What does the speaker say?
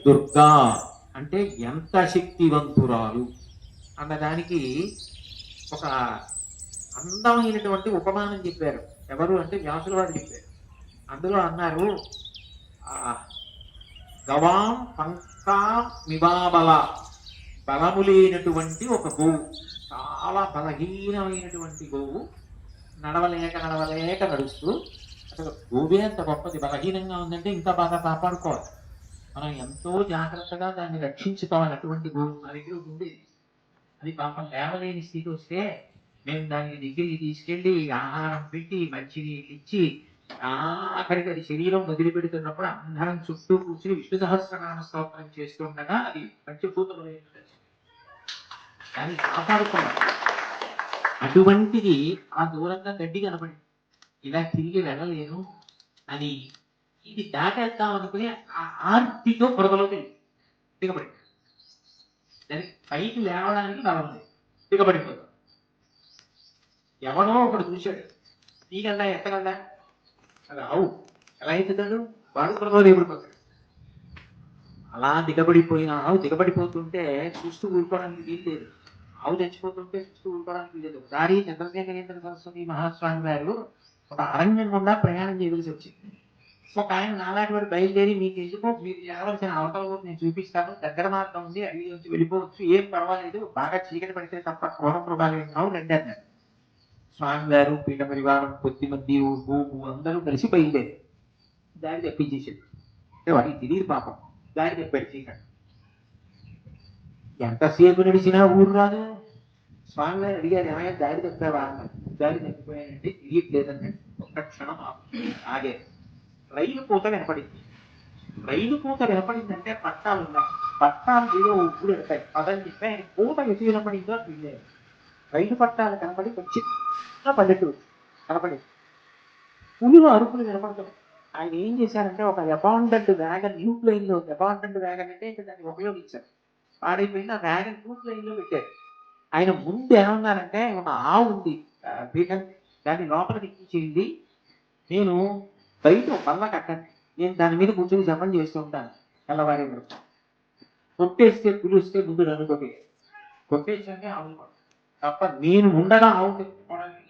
దుర్గా అంటే ఎంత శక్తివంతురాలు అన్నదానికి ఒక అందమైనటువంటి ఉపమానం చెప్పారు. ఎవరు అంటే వ్యాసుల వారు చెప్పారు. అందులో అన్నారు, గవాం పంకా మివాబల, బలము లేనటువంటి ఒక గోవు, చాలా బలహీనమైనటువంటి గోవు, నడవలేక నడుస్తూ, అసలు గోవే అంత గొప్పది, బలహీనంగా ఉందంటే ఇంకా బాగా కాపాడుకోవాలి. మనం ఎంతో జాగ్రత్తగా దాన్ని రక్షించుకోవాలి. అటువంటి గోవు మా దగ్గర ఉండేది. అది పాపం లేవలేని స్థితి వస్తే మేము దాన్ని దగ్గరికి తీసుకెళ్ళి ఆహారం పెట్టి మంచినీళ్ళు ఇచ్చి ఆఖరికి అది శరీరం వదిలిపెడుతున్నప్పుడు అందరం చుట్టూ కూర్చుని విష్ణు సహస్రనామ స్తోత్రం చేస్తుండగా అది పంచభూతలు దాన్ని కాపాడుకున్నాం. అటువంటిది ఆ దూరంగా గడ్డి కనపడి ఇలా తిరిగి వెళ్ళలేను అని ఇది దాటేద్దాం అనుకుని ఆ ఆర్తితో బురదలోకి దిగబడి, దానికి పైకి లేవడానికి బలం లేదు, దిగబడిపోతాం. ఎవడో ఒకడు చూశాడు, నీకల్లా ఎత్తగలదా, అది ఆవు ఎలా ఎత్తుతాడు, వాడు బురదలో దిగబడిపోతాడు. అలా దిగబడిపోయిన ఆవు దిగబడిపోతుంటే చూస్తూ ఊరుకోవడానికి వీలు లేదు, ఆవు చచ్చిపోతుంటే చూస్తూ ఊరుకోవడానికి వీలు లేదు. ఒకసారి చంద్రశేఖరేంద్ర సరస్వతి మహాస్వామి గారు ఒక అరణ్యం గుండా ప్రయాణం చేయవలసి వచ్చింది. ఒక ఆయన నాలాంటి వాడు బయలుదేరి, మీకు ఎందుకు, మీరు చేరవలసిన అవతల నేను చూపిస్తాను, దగ్గర మార్గం ఉంది, అడిగి నుంచి వెళ్ళిపోవచ్చు, ఏం పర్వాలేదు, బాగా చీకటి పడితే తప్ప క్రూర మృగాలు ఏమో రండి అన్నారు. స్వామి గారు, పీఠ పరివారం, కొద్ది మంది అందరూ కలిసి బయలుదేరి దారి తెప్పించేసాడు. వాడికి తెలియదు పాపం, దారి చెప్పాడు చీకటి. ఎంతసేపు నడిచినా ఊరు రాదు. స్వామి గారు అడిగారు, ఏమైనా దారి చెప్పావా అన్నారు. దారి తప్పిపోయానంటే తెలియట్లేదన్నాడు. ఒక్క క్షణం ఆగే. రైలు పూత వినపడింది. రైలు పూత వినపడిందంటే పట్టాలు ఉన్నాయి, పట్టాలు ఏదో ఊరు పెడతాయి పదని చెప్పి ఆయన పూత ఎటు వినపడిందో అని వెళ్ళారు. రైలు పట్టాలు కనపడి కొంచెం పల్లెటూరు కనపడి పులులు అరుపులు వినపడతాం. ఆయన ఏం చేశారంటే ఒక అబాండెంట్ వ్యాగన్, న్యూ ప్లైన్ లో అబాండెంట్ వ్యాగన్ అంటే ఇంకా దాన్ని ఉపయోగించారు, పాడైపోయిన వ్యాగన్ న్యూ ప్లైన్ లో పెట్టారు. ఆయన ముందు ఏమన్నారంటే, ఒక ఆవు ఉంది దాన్ని లోపలికి ఎక్కించింది, నేను బయట బల్ల కట్టండి, నేను దాని మీద కూర్చొని జపం చేస్తూ ఉంటాను తెల్లవారి వరకు. కొట్టేస్తే పిలుస్తే ముందు నన్ను కొట్టేసాకే ఆవు తప్ప నేను ఉండగా ఆవు తెచ్చుకోవడానికి